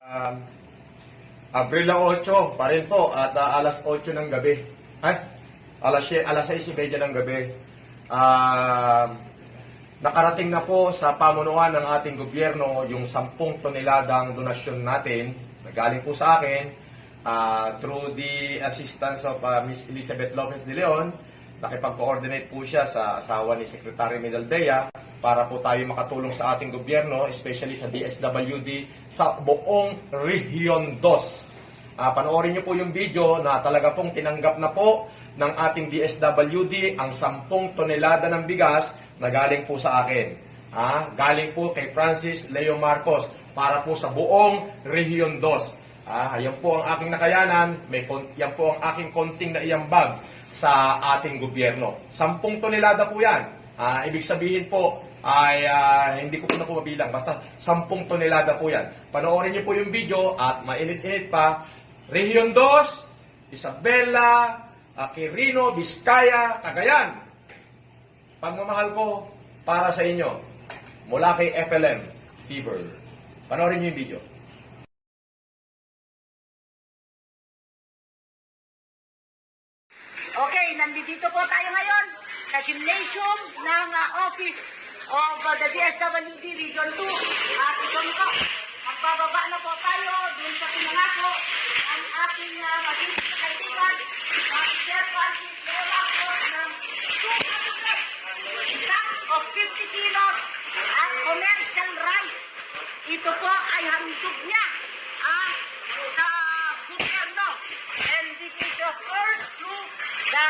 Um, Abril 8 pa rin po at alas 8 ng gabi. Ay, alas 6:30 ng gabi. Nakarating na po sa pamunuan ng ating gobyerno yung 10 toneladang donasyon natin na galing po sa akin through the assistance of Ms. Elizabeth Lopez de Leon. Nakipag-coordinate po siya sa asawa ni Secretary Medaldea para po tayo makatulong sa ating gobyerno, especially sa DSWD sa buong Region 2. Panoorin niyo po yung video na talaga pong tinanggap na po ng ating DSWD ang 10 tonelada ng bigas na galing po sa akin. Galing po kay Francis Leo Marcos para po sa buong Region 2. Yan po ang aking nakayanan, yan po ang aking konting naiambag sa ating gobyerno. 10 tonelada po yan. Ibig sabihin po ay hindi ko po na po mabilang. Basta 10 tonelada po yan. Panoorin niyo po yung video at mainit-init pa. Region 2, Isabela, Quirino, Vizcaya, Cagayan. Pagmamahal ko para sa inyo mula kay FLM Fever. Panoorin niyo yung video. Okay, nandito po tayo ngayon sa gymnasium ng office of the DSWD Region 2. At ito po, magbababa na po tayo dun sa pinangako ang ating magiging kaibigan, Sir Francis Leo Marcos ng 200 sacks of 50 kilos at commercial rice. Ito po ay handog niya sa gobyerno. And this is of course through the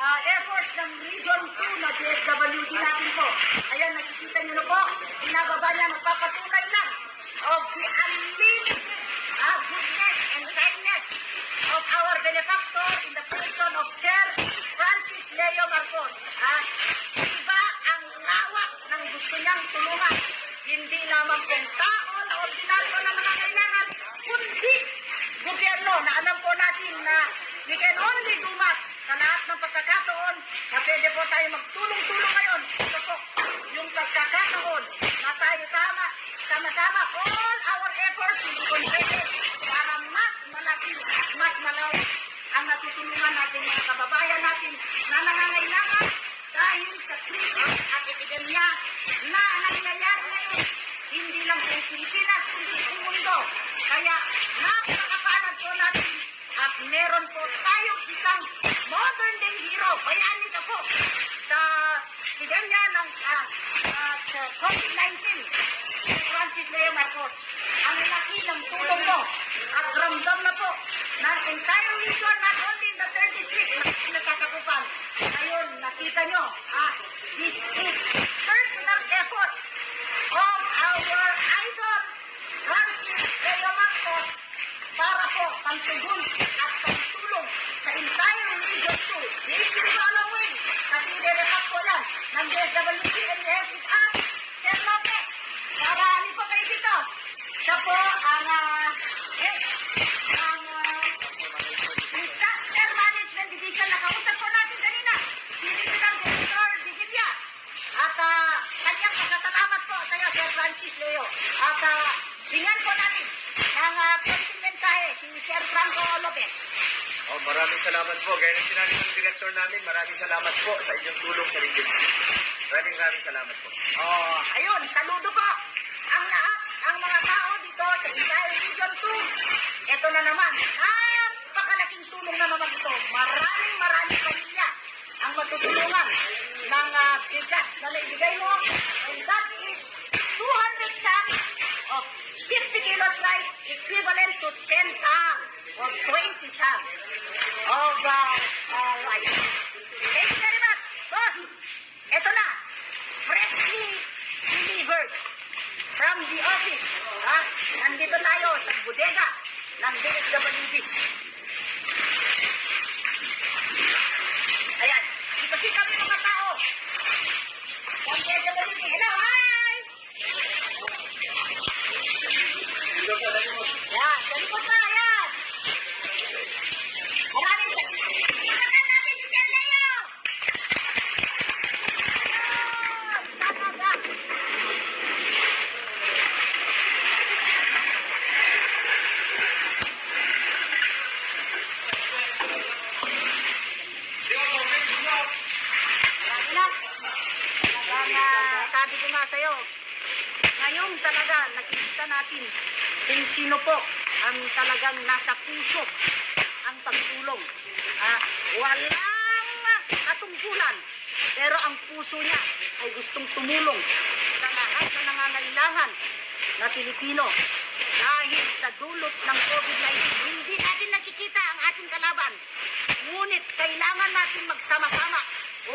efforts ng Region 2 na DSWD natin po. Ayan, nakikita nyo na po, binababa niya, nagpapatunay lang of the unlimited goodness and kindness of our benefactor in the person of Sir Francis Leo Marcos. Iba ang lawak ng gusto niyang tulungan. Hindi lamang pong tao na ordinaryo na mga kailangan, kundi gobyerno na alam po natin na we can only do much sa lahat ng pagkakataon na pwede po tayo magtulong-tulong ngayon. Ito po yung pagkakataon na tayo sama-sama all our efforts will be concentrated para mas malaki at mas malawak ang natutulungan natin mga kababayan natin na nangangailangan dahil sa krisis at epidemya na nangyayari ngayon. Hindi lang sa Pilipinas, kundi sa mundo. Kaya napakapalad po natin at meron po tayong isang modern day hero. Bayani ka po sa epidemya ng COVID-19. Si Francis Leo Marcos. Ang laki ng tulong mo at ramdam na po ng entire region, not only in the 3rd district na pinasasakupan. Ngayon, nakita nyo, this is personal effort of our idol, Francis Leo Marcos, para po pagtugon at pagtulong sa entire Region 2. This is following, kasi nirepack po yan ng DSWD and we have with us, Sir Lopez. Para alin po kayo dito. Siya po ang Disaster Management Division na kausap po natin kanina. Si Regional Director Digilya. At kanyang pasasalamat po sa iyo, Sir Francis Leo. At tingnan po natin ang konting mensahe si Sir Franco Lopez. Maraming salamat po. Gaya ng sinabi ng director namin, maraming salamat po sa inyong tulong sa Region 2. Maraming salamat po. Ayun, saludo po ang lahat, ang mga tao dito sa entire Region 2. Ito na naman, napakalaking tulong na naman ito. Maraming pamilya ang matutulungan ng bigas na naibigay mo. And that is 200 sacks of 50 kilos rice equivalent to 10 tons or 20 tons of rice. Thank you very much, boss. Ito na, freshly delivered from the office. Nandito tayo sa bodega ng DSWD. Ayan, ipagkita kami mga tao ng DSWD. Hello, hi! Yan, salikot na, yan. Maraming salamat natin si Sir Leo. Salamat. sabi ko nga sa'yo, ngayon talaga nakikita natin kung sino po ang talagang nasa puso ang pagtulong. Walang katungkulan, pero ang puso niya ay gustong tumulong sa lahat na nangangailangan na Pilipino. Dahil sa dulot ng COVID-19, hindi natin nakikita ang ating kalaban. Ngunit kailangan natin magsama-sama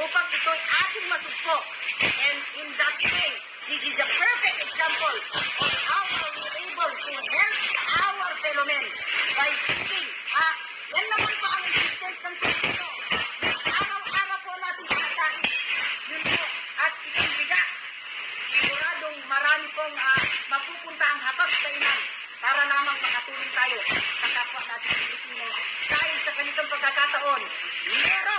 upang ito'y ating masugpo. And in that way, this is a perfect example of how we are able to help our fellow men by giving. Yan naman po ang existence ng Pilipino. Araw-araw po natin kinakain. Yun po. At itong bigas. Siguradong marami pong mapupunta ang hapag-kainan para lamang makatulong tayo sa kapwa natin Pilipino. Dahil sa ganitong pagkakataon, meron